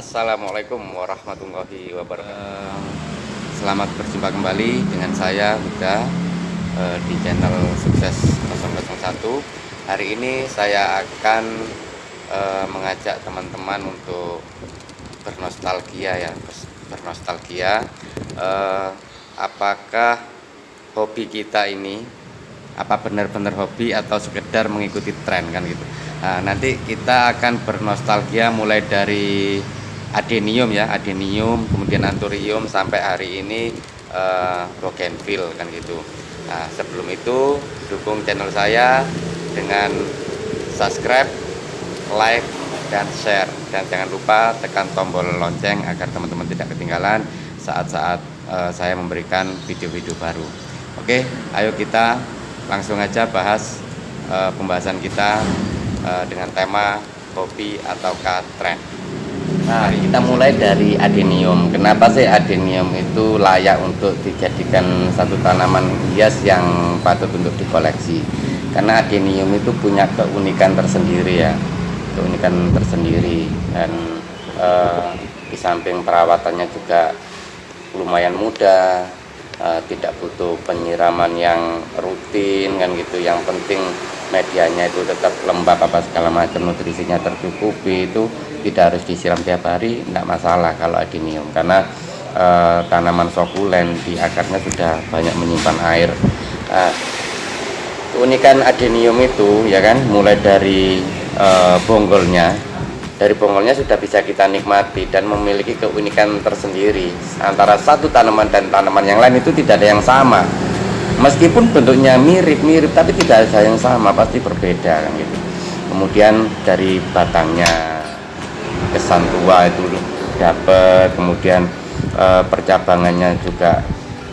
Assalamualaikum warahmatullahi wabarakatuh. Selamat berjumpa kembali dengan saya Huda di channel Sukses 001. Hari ini saya akan mengajak teman-teman untuk bernostalgia ya, bernostalgia. Apakah hobi kita ini apa benar-benar hobi atau sekedar mengikuti tren kan gitu. Nah, nanti kita akan bernostalgia mulai dari adenium ya, adenium, kemudian anthurium sampai hari ini bougainville kan gitu. Nah, sebelum itu dukung channel saya dengan subscribe, like, dan share, dan jangan lupa tekan tombol lonceng agar teman-teman tidak ketinggalan saat-saat saya memberikan video-video baru. Oke, ayo kita langsung aja bahas pembahasan kita dengan tema hobi ataukah tren. Nah, kita mulai dari adenium. Kenapa sih adenium itu layak untuk dijadikan satu tanaman hias yang patut untuk dikoleksi? Karena adenium itu punya keunikan tersendiri ya, keunikan tersendiri, dan di samping perawatannya juga lumayan mudah, tidak butuh penyiraman yang rutin kan gitu. Yang penting medianya itu tetap lembab, apa segala macam nutrisinya tercukupi, itu tidak harus disiram tiap hari, tidak masalah kalau adenium, karena tanaman sukulen di akarnya sudah banyak menyimpan air. Keunikan adenium itu ya kan, mulai dari bonggolnya. Dari bonggolnya sudah bisa kita nikmati dan memiliki keunikan tersendiri. Antara satu tanaman dan tanaman yang lain itu tidak ada yang sama. Meskipun bentuknya mirip-mirip, tapi tidak ada yang sama, pasti berbeda kan gitu. Kemudian dari batangnya, kesan tua itu dapat, kemudian percabangannya juga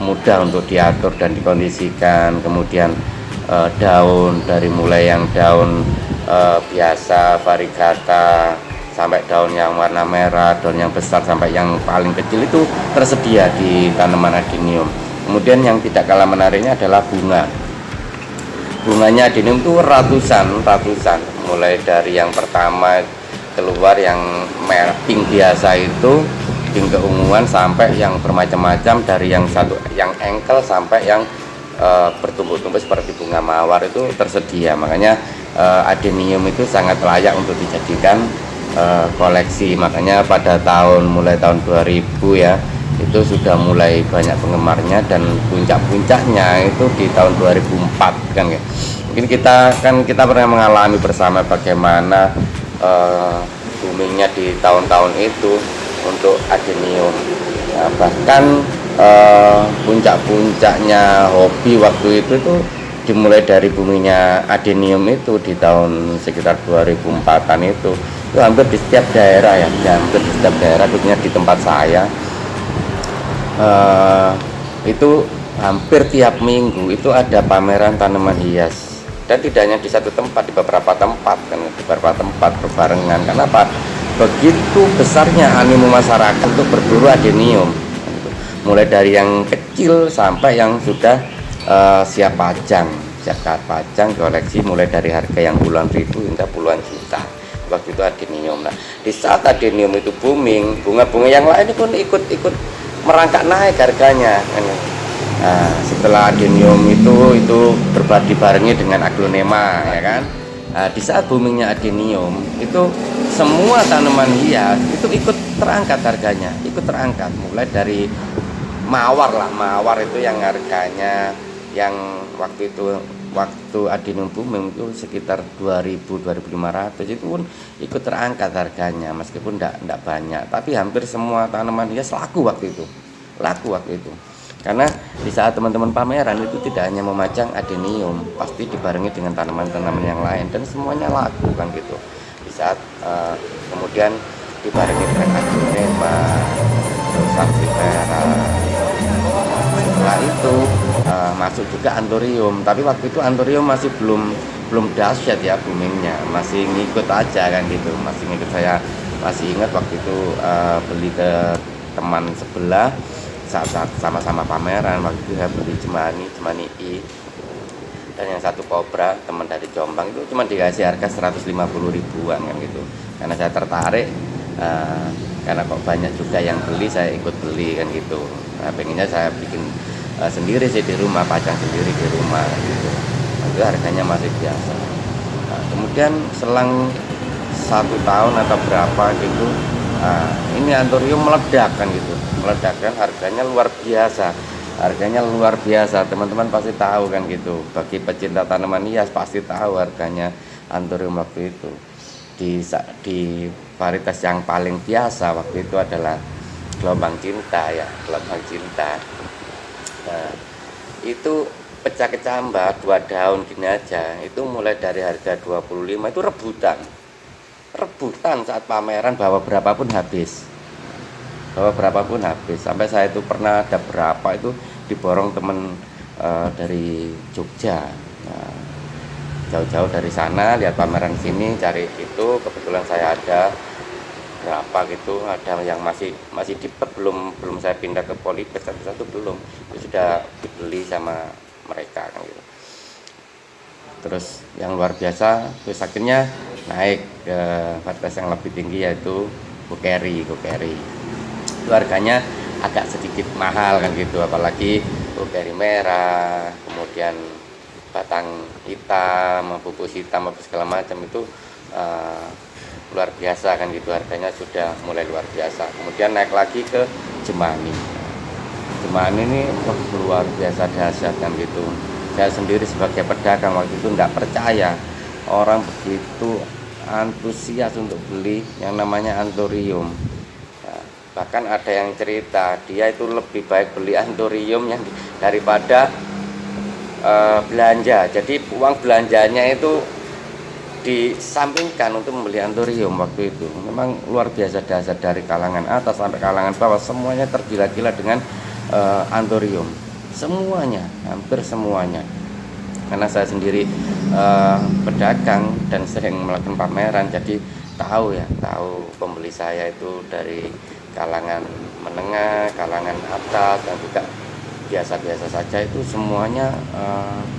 mudah untuk diatur dan dikondisikan. Kemudian daun, dari mulai yang daun biasa variegata sampai daun yang warna merah, daun yang besar sampai yang paling kecil itu tersedia di tanaman adenium. Kemudian yang tidak kalah menariknya adalah bunga. Bunganya adenium itu ratusan, mulai dari yang pertama keluar yang merah pink biasa itu, pink keunguan, sampai yang bermacam-macam, dari yang satu yang engkel sampai yang bertumbuh-tumbuh seperti bunga mawar itu tersedia. Makanya adenium itu sangat layak untuk dijadikan koleksi. Makanya pada mulai tahun 2000 ya, itu sudah mulai banyak penggemarnya, dan puncak-puncaknya itu di tahun 2004 kan ya. Mungkin kita pernah mengalami bersama bagaimana boomingnya di tahun-tahun itu untuk adenium. Nah, bahkan puncak-puncaknya hobi waktu itu dimulai dari boomingnya adenium itu di tahun sekitar 2004-an itu hampir di setiap daerah ya, hampir di setiap daerah, khususnya di tempat saya. Itu hampir tiap minggu itu ada pameran tanaman hias, dan tidak hanya di satu tempat, di beberapa tempat kan, di beberapa tempat berbarengan. Kenapa? Begitu besarnya animo masyarakat untuk berburu adenium, mulai dari yang kecil sampai yang sudah siap pajang koleksi, mulai dari harga yang puluhan ribu hingga puluhan juta waktu itu adenium. Nah, di saat adenium itu booming, bunga-bunga yang lain pun ikut merangkak naik harganya. Nah, setelah adenium itu dibarengi dengan aglonema ya kan. Nah, di saat boomingnya adenium itu semua tanaman hias itu ikut terangkat harganya, mulai dari mawar itu yang harganya yang waktu adenium booming itu sekitar 2.000-2.500, itu pun ikut terangkat harganya, meskipun tidak banyak, tapi hampir semua tanaman hias laku waktu itu, karena di saat teman-teman pameran itu tidak hanya memajang adenium, pasti dibarengi dengan tanaman-tanaman yang lain, dan semuanya laku kan gitu. Di saat kemudian dibarengi dengan aglonema, terus sansifera. Setelah itu masuk juga anthurium, tapi waktu itu anthurium masih belum dahsyat ya boomingnya, masih ngikut aja kan gitu, masih ngikut. Saya masih ingat waktu itu beli ke teman sebelah saat sama-sama pameran. Waktu itu saya beli Jemani I, dan yang satu kobra teman dari Jombang itu cuma dikasih harga 150 ribuan kan gitu. Karena saya tertarik, Karena kok banyak juga yang beli, saya ikut beli kan gitu. Nah, pengennya saya bikin sendiri sih di rumah, pajang sendiri di rumah gitu. Nah, itu harganya masih biasa. Nah, kemudian selang 1 tahun atau berapa gitu, ini antorium meledak kan gitu, meledak kan, harganya luar biasa. Teman-teman pasti tahu kan gitu, bagi pecinta tanaman hias pasti tahu harganya antorium waktu itu. Di varietas yang paling biasa waktu itu adalah gelombang cinta ya, gelombang cinta. Nah, itu pecah kecambah 2 daun gini aja, itu mulai dari harga 25 itu rebutan saat pameran, bawa berapapun habis. Sampai saya itu pernah ada berapa itu diborong temen dari Jogja. Nah, jauh-jauh dari sana lihat pameran sini cari itu, kebetulan saya ada berapa gitu, ada yang masih dipet, belum saya pindah ke Polybag, satu belum, itu sudah dibeli sama mereka kan gitu. Terus yang luar biasa, terus akhirnya naik ke varietas yang lebih tinggi yaitu Kukeri. Itu harganya agak sedikit mahal kan gitu, apalagi Kukeri merah, kemudian batang hitam, pupus hitam, apa segala macam itu luar biasa kan gitu, harganya sudah mulai luar biasa. Kemudian naik lagi ke Jemani. Jemani ini luar biasa dahsyat kan gitu. Saya sendiri sebagai pedagang waktu itu tidak percaya orang begitu antusias untuk beli yang namanya antorium. Nah, bahkan ada yang cerita dia itu lebih baik beli antorium yang daripada belanja. Jadi uang belanjanya itu disampingkan untuk membeli antorium waktu itu. Memang luar biasa dahsyat, dari kalangan atas sampai kalangan bawah semuanya tergila-gila dengan antorium. Semuanya, hampir semuanya. Karena saya sendiri pedagang dan sering melakukan pameran, jadi tahu pembeli saya itu dari kalangan menengah, kalangan atas, dan juga biasa-biasa saja, itu semuanya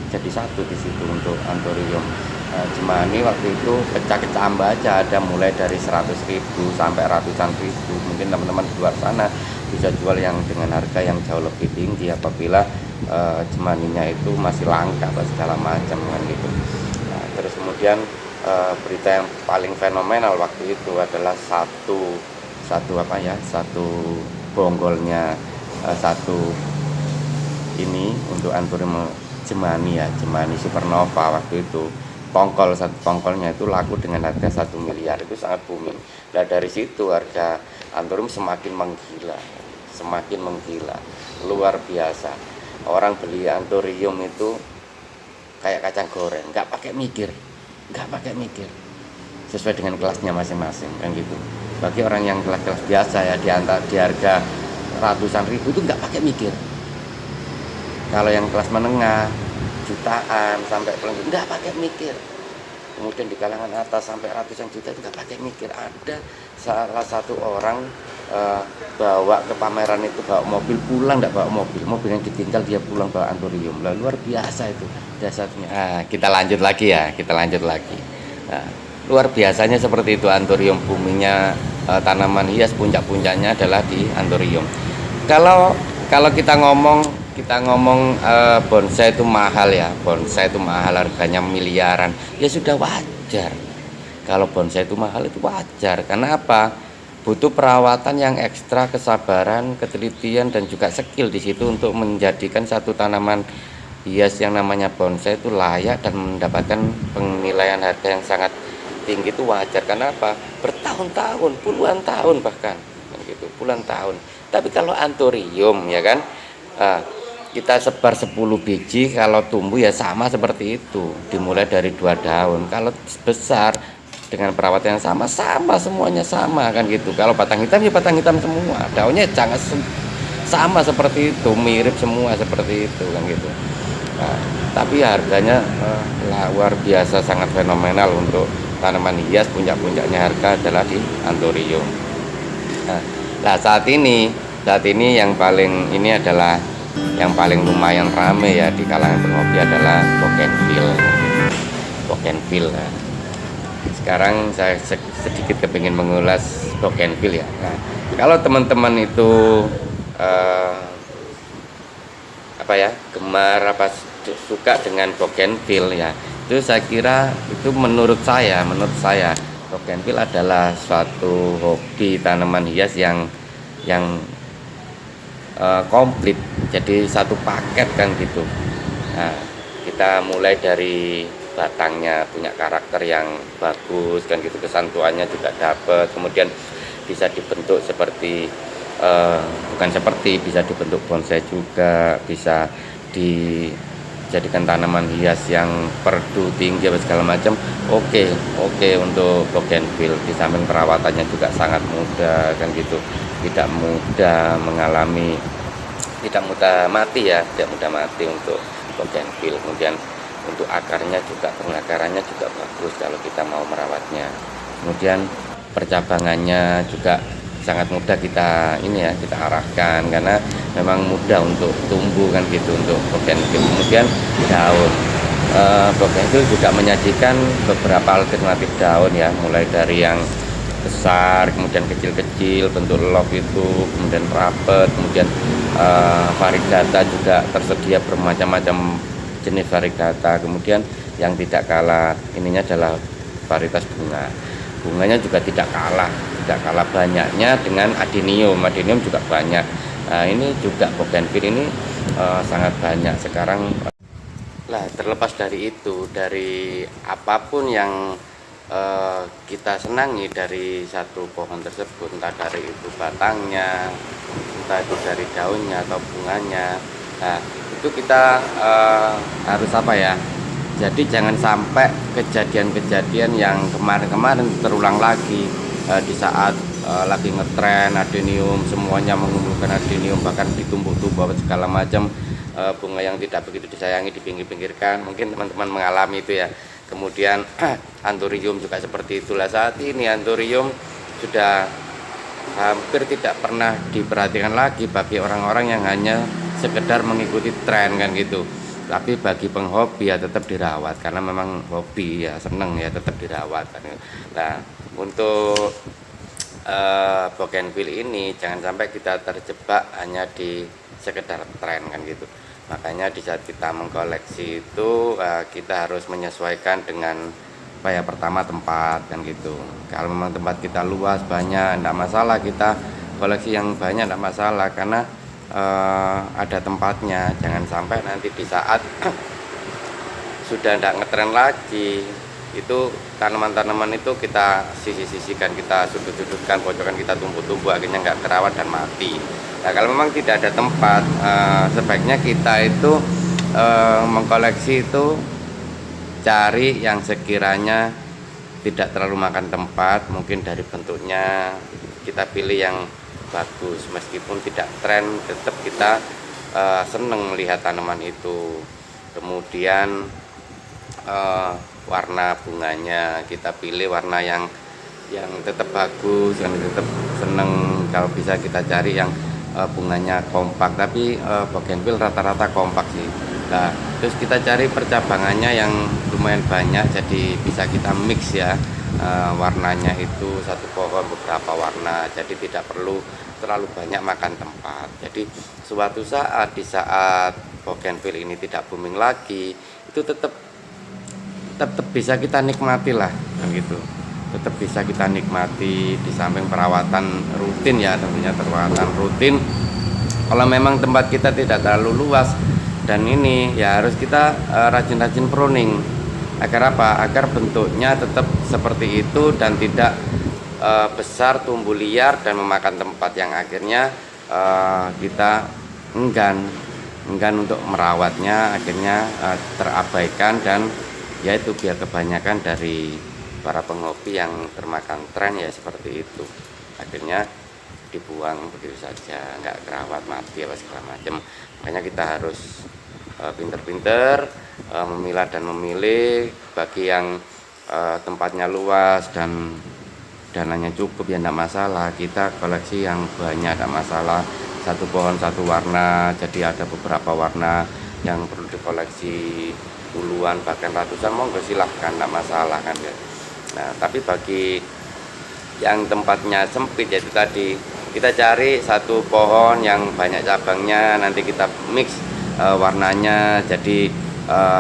jadi satu di situ untuk antorium. Jemani waktu itu pecah kecambah aja, ada mulai dari 100.000 sampai ratusan ribu. Mungkin teman-teman di luar sana bisa jual yang dengan harga yang jauh lebih tinggi apabila jemaninya itu masih langka atau segala macam kan gitu. Nah, terus kemudian berita yang paling fenomenal waktu itu adalah satu bonggolnya satu ini untuk antorium Jemani ya, Jemani Supernova waktu itu. Satu pongkolnya itu laku dengan harga 1 miliar, itu sangat booming. Nah dari situ harga antorium semakin menggila, luar biasa. Orang beli antorium itu kayak kacang goreng, nggak pakai mikir, sesuai dengan kelasnya masing-masing kan gitu. Bagi orang yang kelas-kelas biasa ya, di harga ratusan ribu itu nggak pakai mikir. Kalau yang kelas menengah jutaan sampai nggak pakai mikir. Kemudian di kalangan atas sampai ratusan juta itu nggak pakai mikir. Ada salah satu orang bawa ke pameran itu, bawa mobil pulang, nggak bawa mobil yang ditinggal, dia pulang bawa antorium. Lah luar biasa itu dasarnya. Kita lanjut lagi. Nah, luar biasanya seperti itu antorium, boomingnya tanaman hias, puncak-puncaknya adalah di antorium. Kalau kita ngomong bonsai itu mahal ya, harganya miliaran, ya sudah wajar. Kalau bonsai itu mahal itu wajar, karena apa? Butuh perawatan yang ekstra, kesabaran, ketelitian, dan juga skill di situ untuk menjadikan satu tanaman hias yang namanya bonsai itu layak dan mendapatkan penilaian harga yang sangat tinggi. Itu wajar, karena apa? Bertahun-tahun, puluhan tahun bahkan gitu, puluhan tahun. Tapi kalau antorium ya kan, kita sebar 10 biji, kalau tumbuh ya sama seperti itu, dimulai dari 2 daun. Kalau besar dengan perawatan yang sama semuanya sama kan gitu. Kalau batang hitam ya batang hitam semua, daunnya jangan sama seperti itu, mirip semua seperti itu kan gitu. Nah, tapi harganya luar biasa, sangat fenomenal untuk tanaman hias. Puncak-puncaknya harga adalah di antorium. Nah, saat ini yang paling lumayan rame ya di kalangan penghobi adalah bougainville. Sekarang saya sedikit kepingin mengulas bougainville ya. Nah, kalau teman-teman itu eh, apa ya, gemar apa suka dengan bougainville ya, itu saya kira itu menurut saya bougainville adalah suatu hobi tanaman hias yang komplit, jadi satu paket kan gitu. Nah, kita mulai dari batangnya punya karakter yang bagus kan gitu, kesantuannya juga dapat, kemudian bisa dibentuk seperti eh, bukan seperti, bisa dibentuk bonsai juga, bisa dijadikan tanaman hias yang perdu tinggi apa segala macam. Oke untuk bougainville. Di samping perawatannya juga sangat mudah kan gitu, tidak mudah mengalami, tidak mudah mati ya, tidak mudah mati untuk bougainville. Kemudian untuk akarnya juga, pengakarannya juga bagus kalau kita mau merawatnya. Kemudian percabangannya juga sangat mudah kita ini ya, kita arahkan karena memang mudah untuk tumbuh kan gitu untuk bougainville. Kemudian daun, bougainville juga menyajikan beberapa alternatif daun ya, mulai dari yang besar, kemudian kecil-kecil bentuk love itu, kemudian rapet, kemudian variegata juga tersedia bermacam-macam jenis variegata. Kemudian yang tidak kalah ininya adalah varietas bunganya juga tidak kalah banyaknya dengan adenium juga banyak. Nah, ini juga bougainville ini sangat banyak sekarang. Lah, terlepas dari itu, dari apapun yang kita senangi dari satu pohon tersebut, entah dari itu batangnya, entah itu dari daunnya atau bunganya, nah itu kita harus apa ya, jadi jangan sampai kejadian-kejadian yang kemarin-kemarin terulang lagi. Di saat lagi ngetren adenium, semuanya mengumpulkan adenium, bahkan ditumbuk-tumbuk segala macam, bunga yang tidak begitu disayangi dipinggir-pinggirkan. Mungkin teman-teman mengalami itu ya. Kemudian anthurium juga seperti itulah. Saat ini anthurium sudah hampir tidak pernah diperhatikan lagi bagi orang-orang yang hanya sekedar mengikuti tren kan gitu. Tapi bagi penghobi ya tetap dirawat, karena memang hobi ya, seneng ya, tetap dirawat kan. Nah, untuk bougainville ini jangan sampai kita terjebak hanya di sekedar tren kan gitu. Makanya di saat kita mengkoleksi itu kita harus menyesuaikan dengan apa ya, pertama tempat kan gitu. Kalau memang tempat kita luas banyak, tidak masalah kita koleksi yang banyak, tidak masalah, karena ada tempatnya. Jangan sampai nanti di saat sudah tidak ngetren lagi, itu tanaman-tanaman itu kita sisihkan, kita sudut-sudutkan, pojokan kita tumbuh-tumbuh, akhirnya nggak terawat dan mati. Nah, kalau memang tidak ada tempat, sebaiknya kita itu mengkoleksi itu cari yang sekiranya tidak terlalu makan tempat. Mungkin dari bentuknya kita pilih yang bagus, meskipun tidak tren, tetap kita seneng melihat tanaman itu. Kemudian warna bunganya kita pilih warna yang tetap bagus, yang tetap seneng. Kalau bisa kita cari yang bunganya kompak, tapi bougainville rata-rata kompak sih. Nah, terus kita cari percabangannya yang lumayan banyak, jadi bisa kita mix ya, warnanya itu satu pohon beberapa warna, jadi tidak perlu terlalu banyak makan tempat. Jadi suatu saat, di saat bougainville ini tidak booming lagi, itu tetap bisa kita nikmati lah begitu, tetap bisa kita nikmati. Di samping perawatan rutin ya, tentunya perawatan rutin. Kalau memang tempat kita tidak terlalu luas dan ini ya, harus kita rajin-rajin pruning. Agar apa? Agar bentuknya tetap seperti itu dan tidak besar, tumbuh liar dan memakan tempat, yang akhirnya kita enggan untuk merawatnya, akhirnya terabaikan. Dan yaitu biar kebanyakan dari para penghobi yang termakan tren ya seperti itu, akhirnya dibuang begitu saja, nggak kerawat, mati apa segala macam. Makanya kita harus pinter-pinter memilah dan memilih. Bagi yang tempatnya luas dan dananya cukup ya tidak masalah, kita koleksi yang banyak, tidak masalah. Satu pohon satu warna, jadi ada beberapa warna yang perlu dikoleksi puluhan bahkan ratusan, monggo silahkan, tidak masalah kan ya. Nah, tapi bagi yang tempatnya sempit, yaitu tadi kita cari satu pohon yang banyak cabangnya, nanti kita mix warnanya, jadi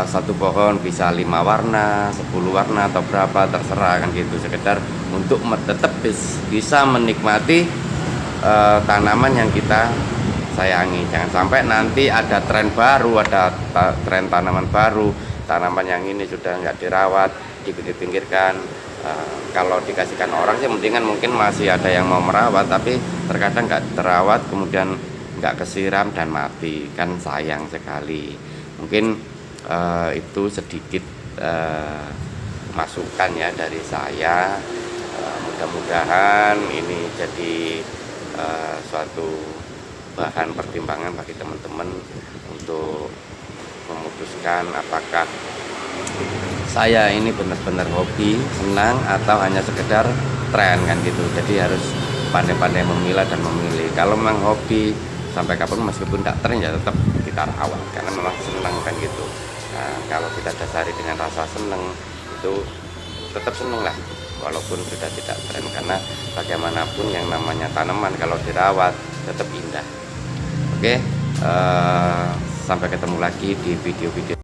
satu pohon bisa 5 warna, 10 warna atau berapa, terserah kan gitu, sekedar untuk tetap bisa menikmati tanaman yang kita sayangi. Jangan sampai nanti ada tren baru, ada tren tanaman baru, tanaman yang ini sudah nggak dirawat, dipinggir-pinggirkan. Kalau dikasihkan orang sih mendingan, mungkin masih ada yang mau merawat, tapi terkadang nggak terawat, kemudian nggak kesiram dan mati, kan sayang sekali. Mungkin itu sedikit masukan ya dari saya. Mudah-mudahan ini jadi suatu bahan pertimbangan bagi teman-teman untuk memutuskan apakah saya ini benar-benar hobi, senang, atau hanya sekedar tren kan gitu. Jadi harus pandai-pandai memilah dan memilih. Kalau memang hobi, sampai kapan meskipun tidak tren ya tetap kita rawat karena memang senang kan gitu. Nah, kalau kita dasari dengan rasa senang, itu tetap senang lah walaupun sudah tidak tren, karena bagaimanapun yang namanya tanaman kalau dirawat tetap indah. Oke, sampai ketemu lagi di video-video